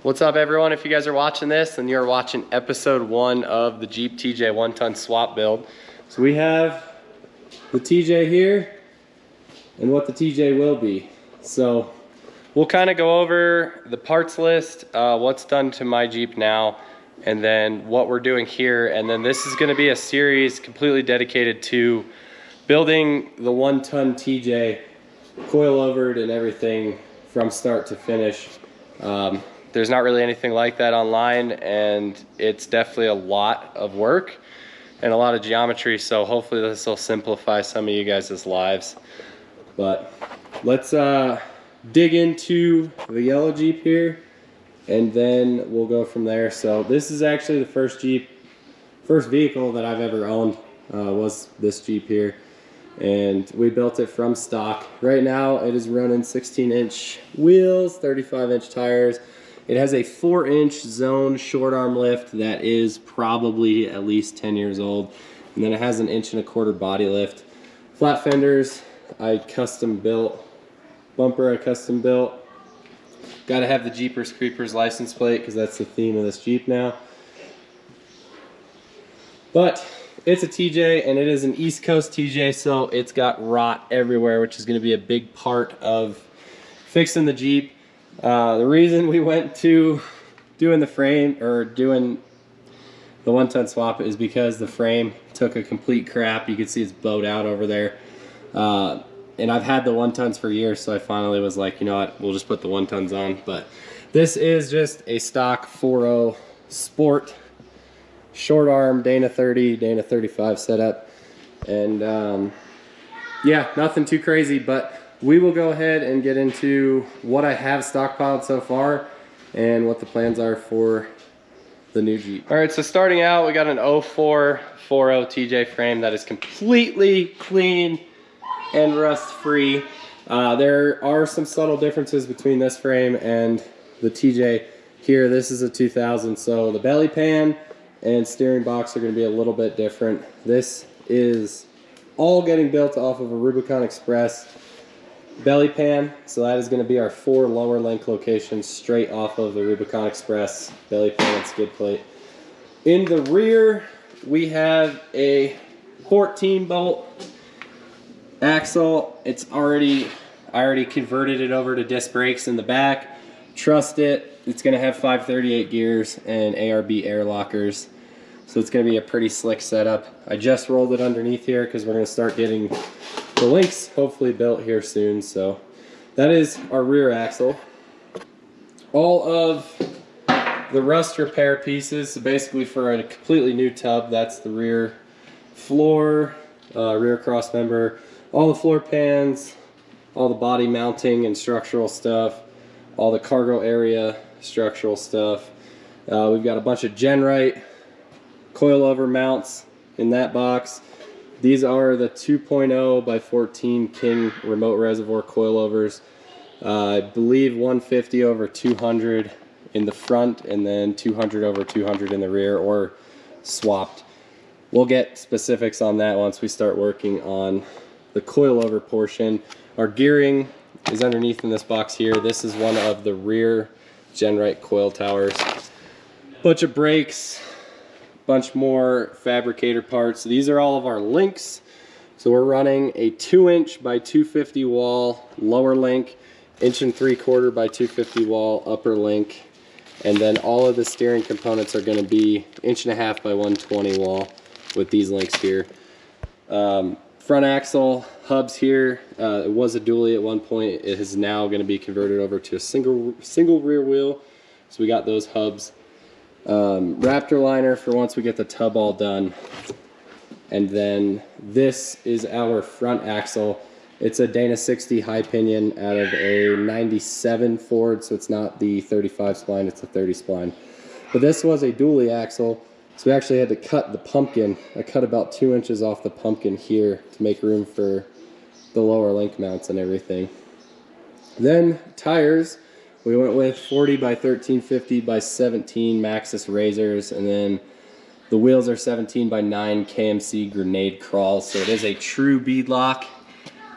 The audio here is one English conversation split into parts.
What's up, everyone? If you guys are watching this, then you're watching episode 1 of the Jeep TJ 1-ton swap build. So we have the TJ here and what the TJ will be. So we'll kind of go over the parts list, what's done to my Jeep now, and then what we're doing here. And then this is going to be a series completely dedicated to building the 1-ton TJ, coilovered and everything from start to finish. There's not really anything like that online, and it's definitely a lot of work and a lot of geometry, so hopefully this will simplify some of you guys' lives. But let's dig into the yellow Jeep here, and then we'll go from there. So this is actually the first vehicle that I've ever owned, was this Jeep here, and we built it from stock. Right now it is running 16-inch wheels, 35-inch tires. It has a 4-inch zone short arm lift that is probably at least 10 years old. And then it has an 1.25-inch body lift. Flat fenders, I custom built. Bumper, I custom built. Gotta have the Jeepers Creepers license plate because that's the theme of this Jeep now. But it's a TJ, and it is an East Coast TJ, so it's got rot everywhere, which is gonna be a big part of fixing the Jeep. The reason we went to doing the frame, or doing the 1-ton swap, is because the frame took a complete crap. You can see it's bowed out over there. And I've had the 1-tons for years, so I finally was like, you know what, we'll just put the 1-tons on. But this is just a stock 4.0 Sport short arm Dana 30, Dana 35 setup. And yeah, nothing too crazy, but we will go ahead and get into what I have stockpiled so far and what the plans are for the new Jeep. All right, so starting out, we got an 04 4.0 TJ frame that is completely clean and rust-free. There are some subtle differences between this frame and the TJ here. This is a 2000, so the belly pan and steering box are going to be a little bit different. This is all getting built off of a Rubicon Express belly pan, so that is going to be our 4 lower link locations straight off of the Rubicon Express belly pan and skid plate. In the rear, we have a 14 bolt axle. I already converted it over to disc brakes in the back. Trust it, it's going to have 538 gears and ARB air lockers, so it's going to be a pretty slick setup. I just rolled it underneath here because we're going to start getting the links hopefully built here soon. So that is our rear axle. All of the rust repair pieces, so basically for a completely new tub, that's the rear floor, rear cross member, all the floor pans, all the body mounting and structural stuff, all the cargo area structural stuff. We've got a bunch of Genrite coilover mounts in that box. These are the 2.0 by 14 King remote reservoir coilovers. I believe 150 over 200 in the front, and then 200 over 200 in the rear, or swapped. We'll get specifics on that once we start working on the coilover portion. Our gearing is underneath in this box here. This is one of the rear Genrite coil towers. Bunch of brakes, bunch more fabricator parts. These are all of our links. So we're running a 2-inch by 250 wall lower link, 1.75 by 250 wall upper link, and then all of the steering components are going to be 1.5 by 120 wall with these links here. Front axle hubs here. It was a dually at one point. It is now going to be converted over to a single rear wheel. So we got those hubs. Raptor liner for once we get the tub all done. And then this is our front axle. It's a Dana 60 high pinion out of a 97 Ford, so it's not the 35 spline, it's a 30 spline. But this was a dually axle, so we actually had to cut the pumpkin. I cut about 2 inches off the pumpkin here to make room for the lower link mounts and everything. Then tires. We went with 40 by 1350 by 17 Maxxis Razors, and then the wheels are 17 by 9 KMC Grenade Crawls. So it is a true beadlock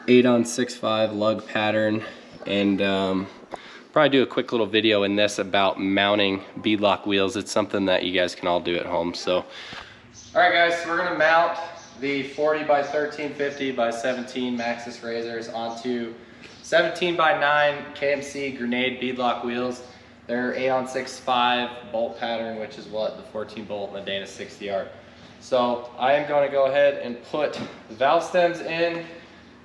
8 on 6.5 lug pattern, and probably do a quick little video in this about mounting beadlock wheels. It's something that you guys can all do at home. So, all right guys, so we're gonna mount the 40 by 1350 by 17 Maxxis razors onto 17 by 9 KMC grenade beadlock wheels. They're 8-on-6.5 bolt pattern, which is what the 14 bolt and the Dana 60 are. So I am going to go ahead and put the valve stems in.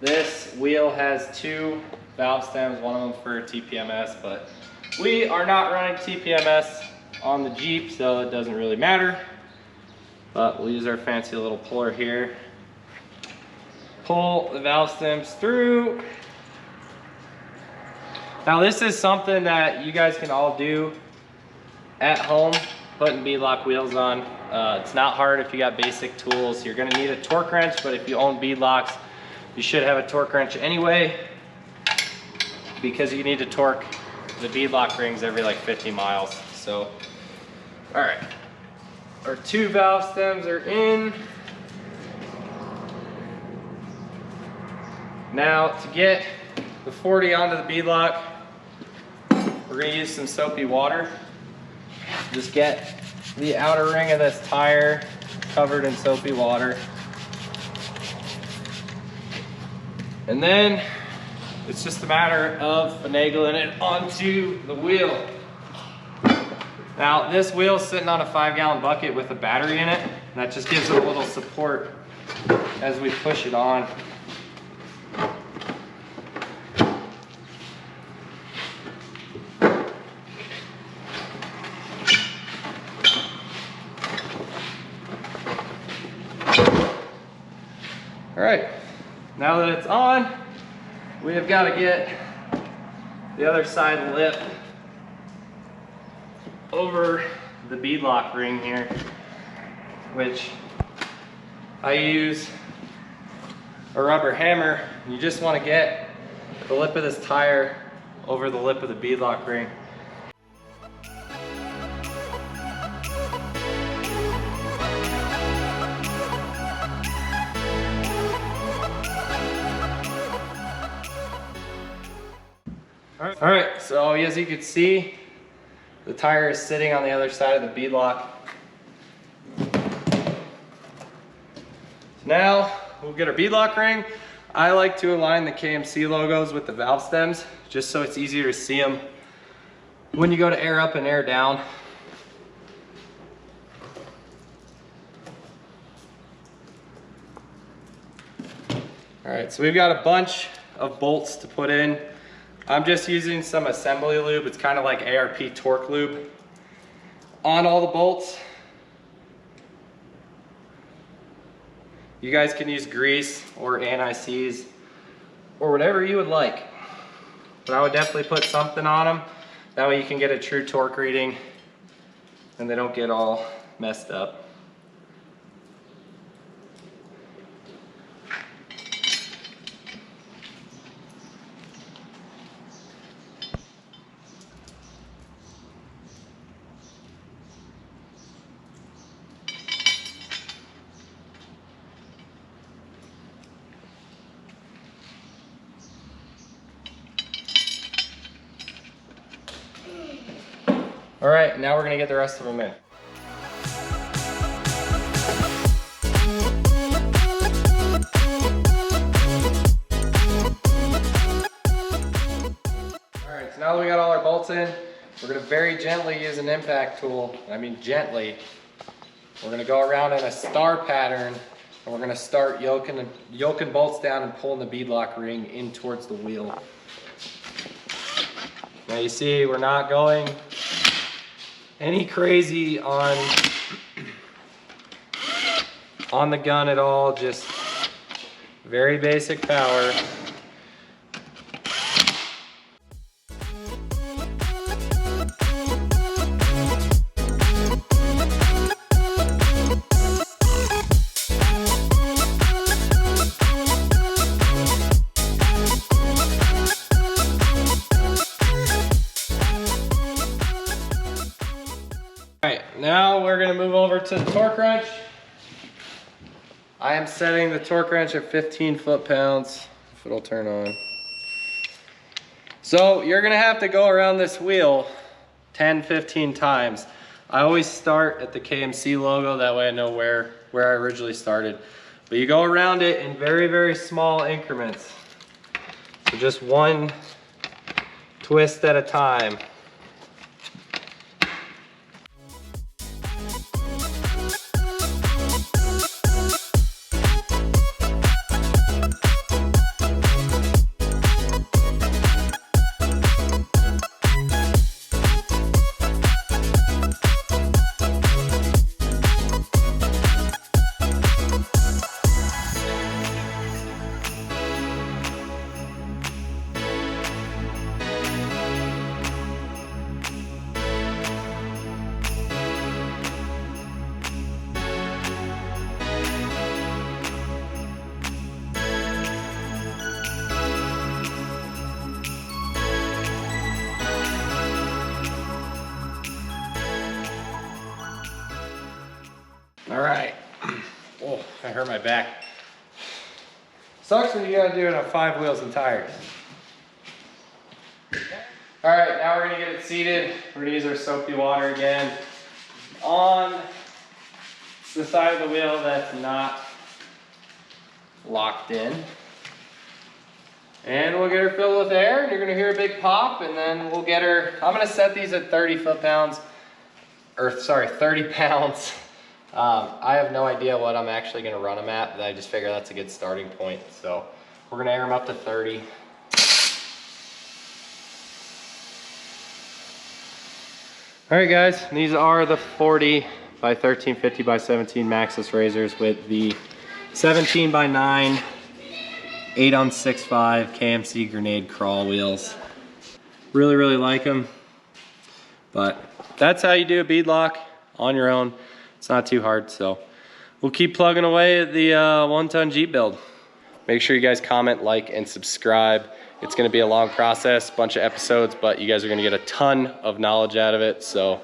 This wheel has 2 valve stems, one of them for TPMS, but we are not running TPMS on the Jeep, so it doesn't really matter. But we'll use our fancy little puller here. Pull the valve stems through. Now this is something that you guys can all do at home, putting beadlock wheels on. It's not hard if you got basic tools. You're gonna need a torque wrench, but if you own beadlocks, you should have a torque wrench anyway, because you need to torque the beadlock rings every like 50 miles. So, all right, our 2 valve stems are in. Now to get the 40 onto the beadlock, we're gonna use some soapy water. Just get the outer ring of this tire covered in soapy water. And then it's just a matter of finagling it onto the wheel. Now this wheel's sitting on a 5-gallon bucket with a battery in it. And that just gives it a little support as we push it on. All right, now that it's on, we have got to get the other side lip over the beadlock ring here, which I use a rubber hammer. You just want to get the lip of this tire over the lip of the beadlock ring. All right, so as you can see, the tire is sitting on the other side of the beadlock. So now we'll get our beadlock ring. I like to align the KMC logos with the valve stems, just so it's easier to see them when you go to air up and air down. All right, so we've got a bunch of bolts to put in. I'm just using some assembly lube. It's kind of like ARP torque lube on all the bolts. You guys can use grease or anti-seize or whatever you would like. But I would definitely put something on them. That way you can get a true torque reading and they don't get all messed up. All right, now we're gonna get the rest of them in. All right, so now that we got all our bolts in, we're gonna very gently use an impact tool. I mean gently. We're gonna go around in a star pattern and we're gonna start yoking bolts down and pulling the beadlock ring in towards the wheel. Now you see we're not going any crazy on the gun at all, just very basic power. Alright, now we're going to move over to the torque wrench. I am setting the torque wrench at 15 foot-pounds, if it'll turn on. So you're gonna have to go around this wheel 10, 15 times. I always start at the KMC logo, that way I know where I originally started. But you go around it in very, very small increments. So just one twist at a time. All right. Oh, I hurt my back. Sucks when you gotta do it on 5 wheels and tires. All right, now we're gonna get it seated. We're gonna use our soapy water again on the side of the wheel that's not locked in. And we'll get her filled with air, and you're gonna hear a big pop, and then we'll get her, I'm gonna set these at 30 pounds. I have no idea what I'm actually gonna run them at, but I just figure that's a good starting point. So we're gonna air them up to 30. All right guys, these are the 40 by 13, 50 by 17 Maxxis razors with the 17 by 9, 8 on 6.5 KMC grenade crawl wheels. Really, really like them. But that's how you do a bead lock on your own. It's not too hard, so we'll keep plugging away at the 1-ton Jeep build. Make sure you guys comment, like, and subscribe. It's gonna be a long process, bunch of episodes, but you guys are gonna get a ton of knowledge out of it. So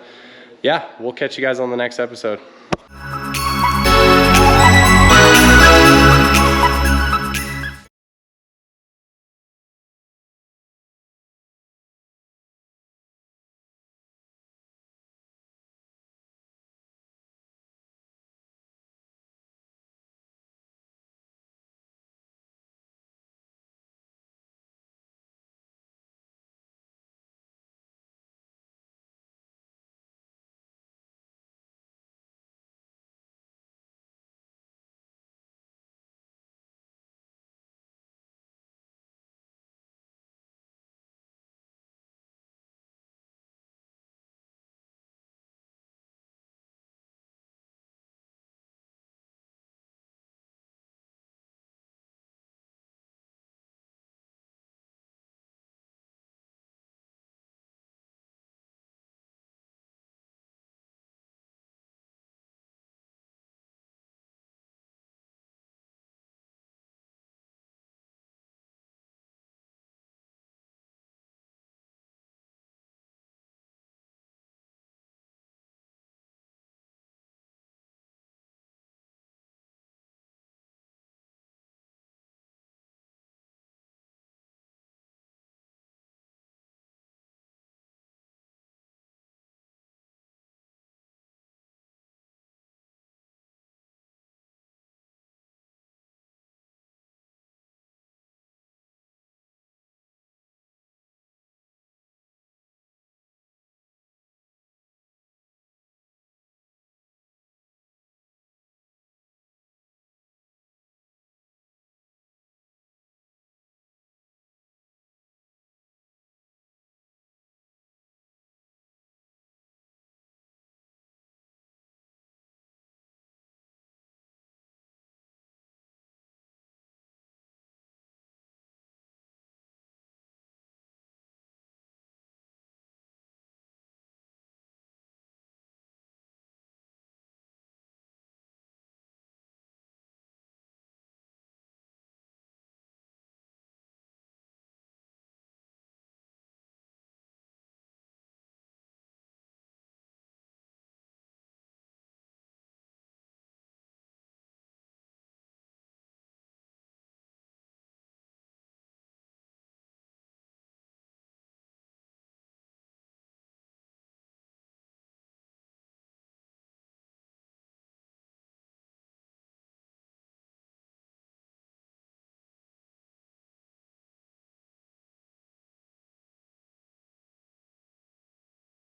yeah, we'll catch you guys on the next episode.